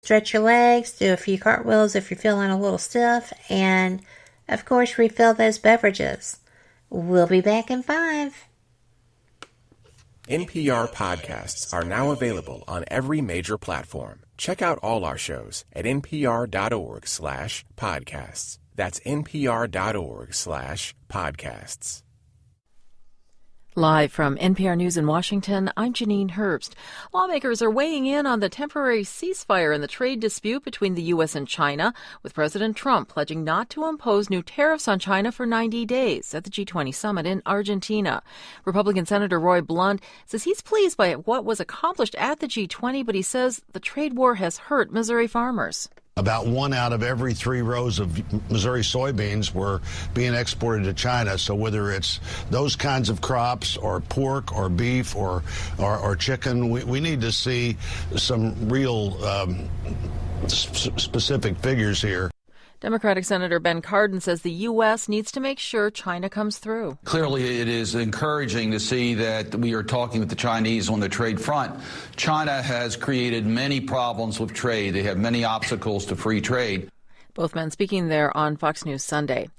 stretch your legs, do a few cartwheels if you're feeling a little stiff, and, of course, refill those beverages. We'll be back in 5. NPR podcasts are now available on every major platform. Check out all our shows at npr.org/podcasts. That's npr.org/podcasts. Live from NPR News in Washington, I'm Janine Herbst. Lawmakers are weighing in on the temporary ceasefire in the trade dispute between the U.S. and China, with President Trump pledging not to impose new tariffs on China for 90 days at the G20 summit in Argentina. Republican Senator Roy Blunt says he's pleased by what was accomplished at the G20, but he says the trade war has hurt Missouri farmers. About 1 out of every 3 rows of Missouri soybeans were being exported to China. So whether it's those kinds of crops or pork or beef or chicken, we need to see some real specific figures here. Democratic Senator Ben Cardin says the U.S. needs to make sure China comes through. Clearly, it is encouraging to see that we are talking with the Chinese on the trade front. China has created many problems with trade. They have many obstacles to free trade. Both men speaking there on Fox News Sunday.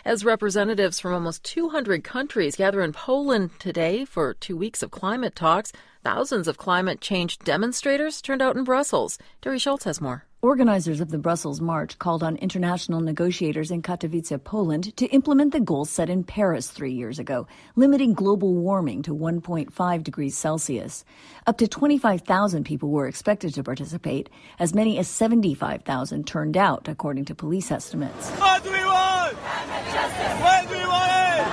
As representatives from almost 200 countries gather in Poland today for 2 weeks of climate talks, thousands of climate change demonstrators turned out in Brussels. Terry Schultz has more. Organizers of the Brussels March called on international negotiators in Katowice, Poland, to implement the goals set in Paris 3 years ago, limiting global warming to 1.5 degrees Celsius. Up to 25,000 people were expected to participate. As many as 75,000 turned out, according to police estimates. What do we want? When do we want it?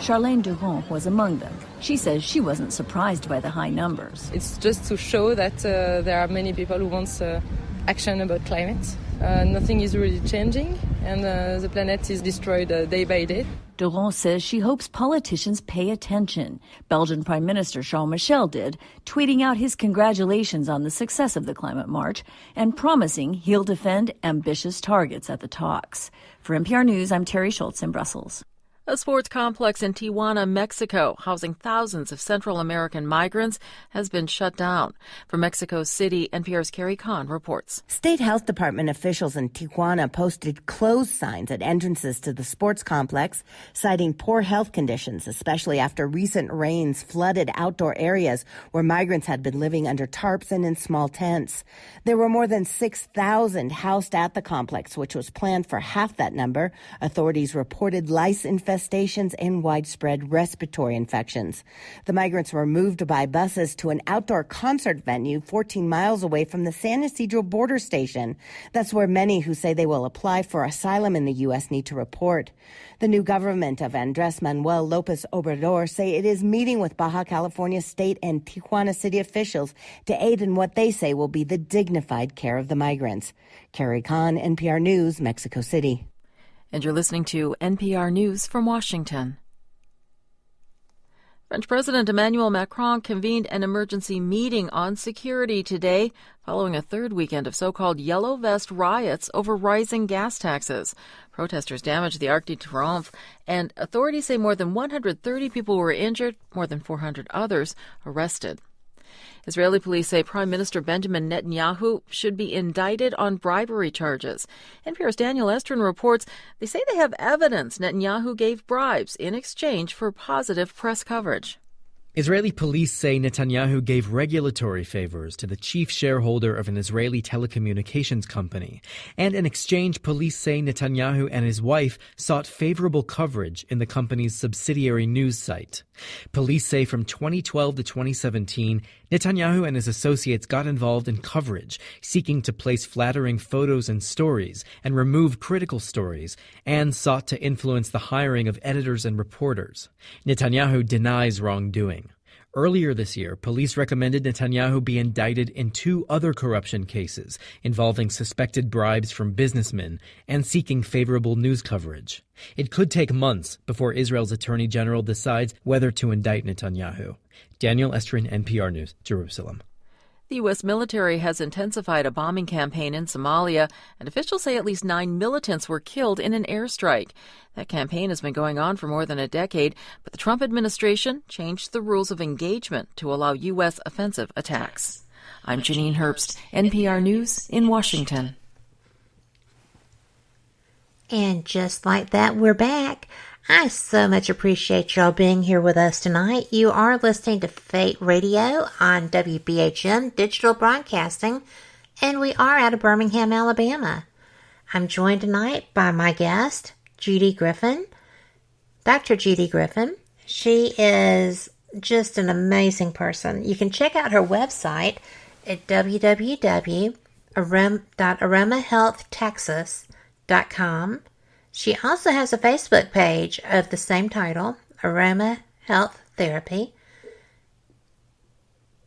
Charlene Durand was among them. She says she wasn't surprised by the high numbers. It's just to show that there are many people who want action about climate. Nothing is really changing, and the planet is destroyed day by day. Durand says she hopes politicians pay attention. Belgian Prime Minister Charles Michel did, tweeting out his congratulations on the success of the climate march and promising he'll defend ambitious targets at the talks. For NPR News, I'm Terry Schultz in Brussels. A sports complex in Tijuana, Mexico, housing thousands of Central American migrants, has been shut down. From Mexico City, NPR's Carrie Kahn reports. State Health Department officials in Tijuana posted closed signs at entrances to the sports complex, citing poor health conditions, especially after recent rains flooded outdoor areas where migrants had been living under tarps and in small tents. There were more than 6,000 housed at the complex, which was planned for half that number. Authorities reported lice infestations and widespread respiratory infections. The migrants were moved by buses to an outdoor concert venue 14 miles away from the San Ysidro border station. That's where many who say they will apply for asylum in the U.S. need to report. The new government of Andrés Manuel López Obrador say it is meeting with Baja California state and Tijuana city officials to aid in what they say will be the dignified care of the migrants. Carrie Kahn, NPR News, Mexico City. And you're listening to NPR News from Washington. French President Emmanuel Macron convened an emergency meeting on security today, following a third weekend of so-called yellow vest riots over rising gas taxes. Protesters damaged the Arc de Triomphe, and authorities say more than 130 people were injured, more than 400 others arrested. Israeli police say Prime Minister Benjamin Netanyahu should be indicted on bribery charges. NPR's Daniel Estrin reports they say they have evidence Netanyahu gave bribes in exchange for positive press coverage. Israeli police say Netanyahu gave regulatory favors to the chief shareholder of an Israeli telecommunications company. And in exchange, police say Netanyahu and his wife sought favorable coverage in the company's subsidiary news site. Police say from 2012 to 2017, Netanyahu and his associates got involved in coverage, seeking to place flattering photos and stories and remove critical stories, and sought to influence the hiring of editors and reporters. Netanyahu denies wrongdoing. Earlier this year, police recommended Netanyahu be indicted in 2 other corruption cases involving suspected bribes from businessmen and seeking favorable news coverage. It could take months before Israel's Attorney General decides whether to indict Netanyahu. Daniel Estrin, NPR News, Jerusalem. The U.S. military has intensified a bombing campaign in Somalia, and officials say at least 9 militants were killed in an airstrike. That campaign has been going on for more than a decade, but the Trump administration changed the rules of engagement to allow U.S. offensive attacks. I'm Janine Herbst, NPR News in Washington. And just like that, we're back. I so much appreciate y'all being here with us tonight. You are listening to Fate Radio on WBHM Digital Broadcasting, and we are out of Birmingham, Alabama. I'm joined tonight by my guest, Judy Griffin, Dr. Judy Griffin. She is just an amazing person. You can check out her website at www.aromahealthtexas.com. She also has a Facebook page of the same title, Aroma Health Therapy.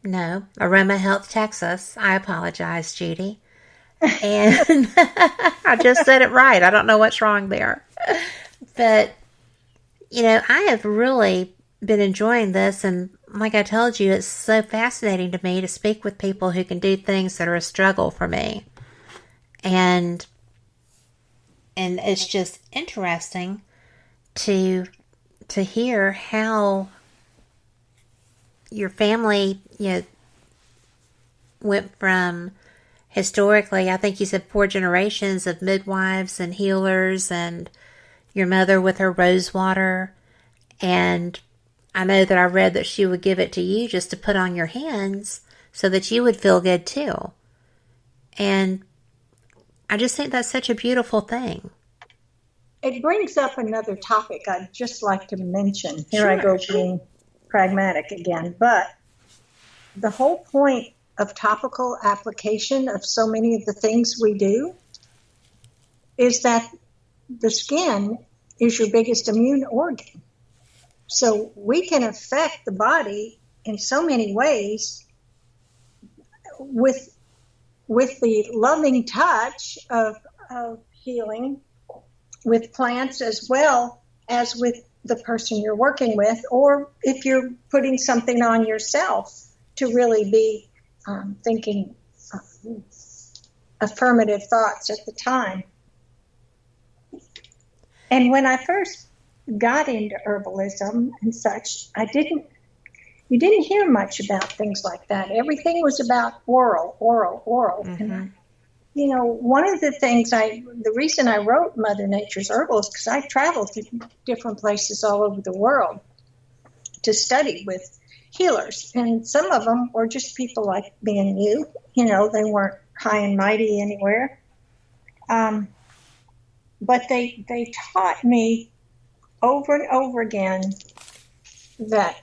No, Aroma Health Texas. I apologize, Judy. And I just said it right. I don't know what's wrong there. But, I have really been enjoying this. And like I told you, it's so fascinating to me to speak with people who can do things that are a struggle for me. And it's just interesting to hear how your family, went from historically, I think you said 4 generations of midwives and healers, and your mother with her rose water. And I know that I read that she would give it to you just to put on your hands so that you would feel good too. And I just think that's such a beautiful thing. It brings up another topic I'd just like to mention. Here Sure. I go being pragmatic again. But the whole point of topical application of so many of the things we do is that the skin is your biggest immune organ. So we can affect the body in so many ways with the loving touch of healing with plants as well as with the person you're working with, or if you're putting something on yourself to really be thinking affirmative thoughts at the time. And when I first got into herbalism and such, you didn't hear much about things like that. Everything was about oral. Mm-hmm. And, one of the things the reason I wrote Mother Nature's Herbal is because I traveled to different places all over the world to study with healers. And some of them were just people like me and you. They weren't high and mighty anywhere. But they taught me over and over again that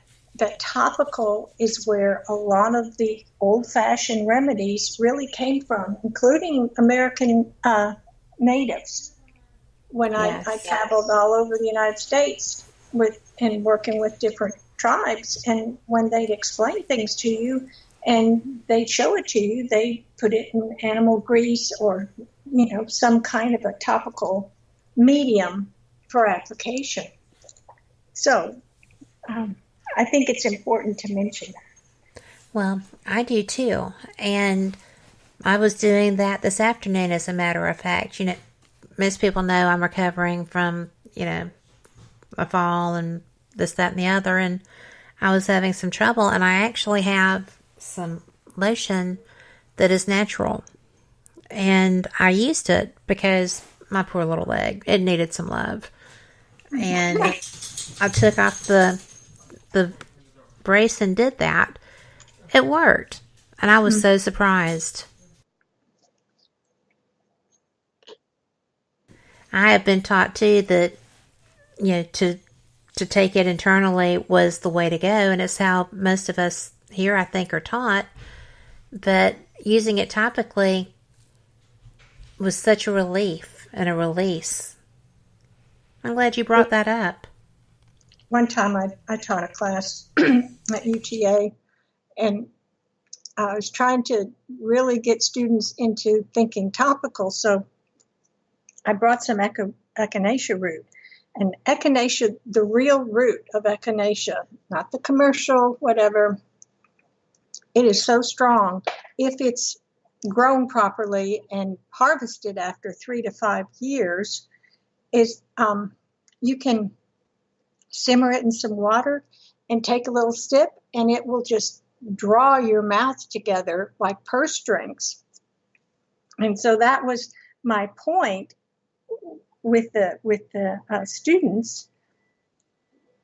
topical is where a lot of the old-fashioned remedies really came from, including American natives. When I traveled all over the United States and working with different tribes, and when they'd explain things to you and they'd show it to you, they put it in animal grease or some kind of a topical medium for application. So I think it's important to mention that. Well, I do too. And I was doing that this afternoon, as a matter of fact. Most people know I'm recovering from, a fall and this, that, and the other. And I was having some trouble. And I actually have some lotion that is natural. And I used it because my poor little leg, it needed some love. And I took off the brace and did that. It worked. And I was so surprised. I have been taught too that, to take it internally was the way to go. And it's how most of us here, I think, are taught. But using it topically was such a relief and a release. I'm glad you brought that up. One time I taught a class at UTA, and I was trying to really get students into thinking topical. So I brought some echinacea root. And echinacea, the real root of echinacea, not the commercial, whatever, it is so strong. If it's grown properly and harvested after 3 to 5 years, you can simmer it in some water and take a little sip, and it will just draw your mouth together like purse strings. And so that was my point with the students,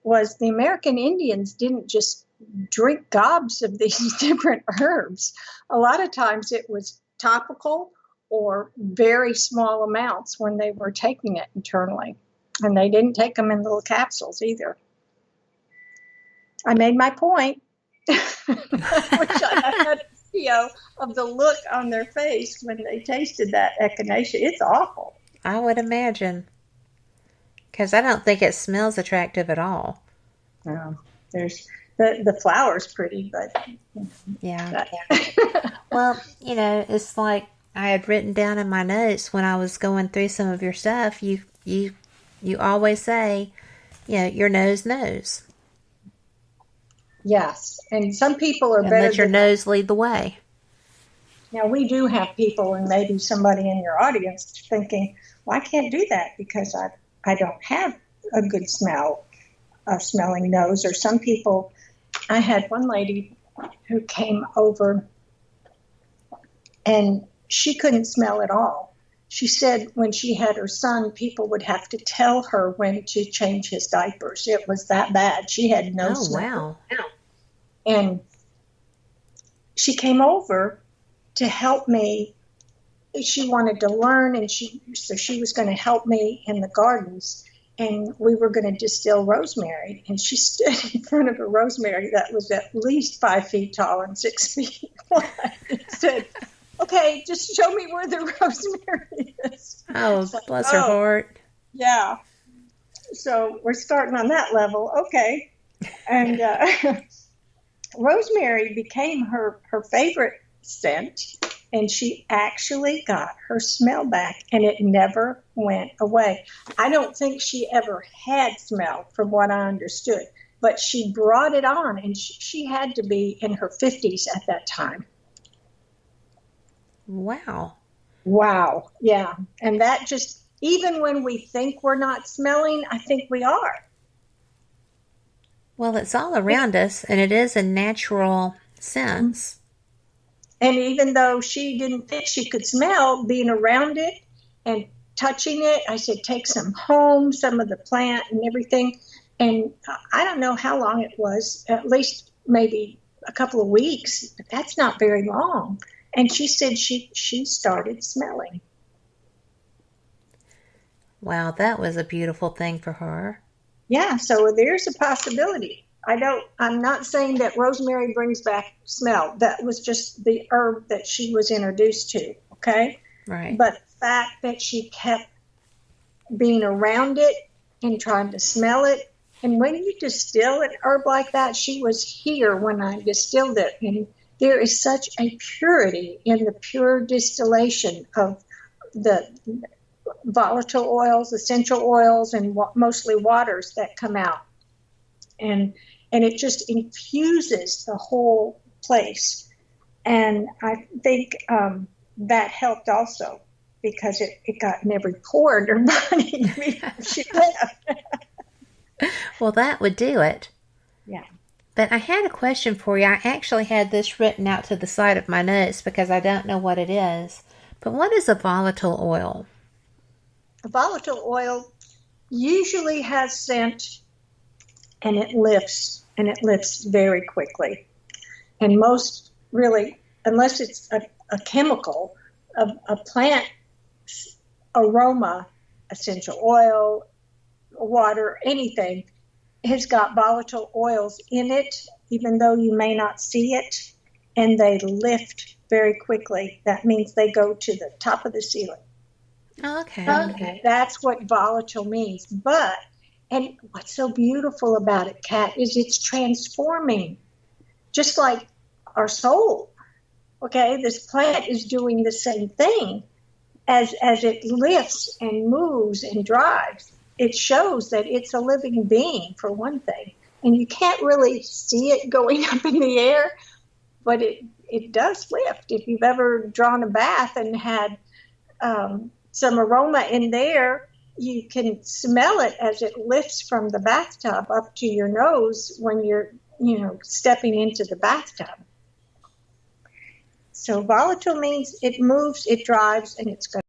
was the American Indians didn't just drink gobs of these different herbs. A lot of times it was topical or very small amounts when they were taking it internally. And they didn't take them in little capsules either. I made my point. I wish I had a video of the look on their face when they tasted that echinacea. It's awful. I would imagine. Because I don't think it smells attractive at all. No, there's the flower's pretty, but yeah. Well, you know, it's like I had written down in my notes when I was going through some of your stuff. You always say, you know, your nose knows. Yes, and some people are and better. Let your nose lead the way. Now, we do have people, and maybe somebody in your audience thinking, well, I can't do that because I don't have a good smelling nose. Or some people, I had one lady who came over and she couldn't smell at all. She said when she had her son, people would have to tell her when to change his diapers. It was that bad. She had no smell. Wow. And she came over to help me. She wanted to learn, and so she was going to help me in the gardens, and we were going to distill rosemary. And she stood in front of a rosemary that was at least 5 feet tall and 6 feet wide and said, okay, just show me where the rosemary is. Oh, bless her heart. Yeah. So we're starting on that level. Okay. And rosemary became her favorite scent, and she actually got her smell back, and it never went away. I don't think she ever had smell, from what I understood, but she brought it on, and she had to be in her 50s at that time. Wow. Wow. Yeah. And that just, even when we think we're not smelling, I think we are. Well, it's all around us, and it is a natural sense. And even though she didn't think she could smell, being around it and touching it, I said, take some home, some of the plant and everything. And I don't know how long it was, at least maybe a couple of weeks, but that's not very long. And she said she started smelling. Wow, that was a beautiful thing for her. Yeah, so there's a possibility. I'm not saying that rosemary brings back smell. That was just the herb that she was introduced to, okay? Right. But the fact that she kept being around it and trying to smell it, and when you distill an herb like that, she was here when I distilled it, and there is such a purity in the pure distillation of the volatile oils, essential oils, and mostly waters that come out. And it just infuses the whole place. And I think that helped also, because it got in every pore in her body before she left. Well, that would do it. Yeah. But I had a question for you. I actually had this written out to the side of my notes because I don't know what it is. But what is a volatile oil? A volatile oil usually has scent, and it lifts very quickly. And most, really, unless it's a chemical, a plant aroma, essential oil, water, anything, has got volatile oils in it, even though you may not see it, and they lift very quickly. That means they go to the top of the ceiling. Okay. That's what volatile means. And what's so beautiful about it, Kat, is it's transforming, just like our soul. Okay, this plant is doing the same thing as it lifts and moves and drives. It shows that it's a living being, for one thing. And you can't really see it going up in the air, but it does lift. If you've ever drawn a bath and had some aroma in there, you can smell it as it lifts from the bathtub up to your nose when you're stepping into the bathtub. So volatile means it moves, it drives, and it's going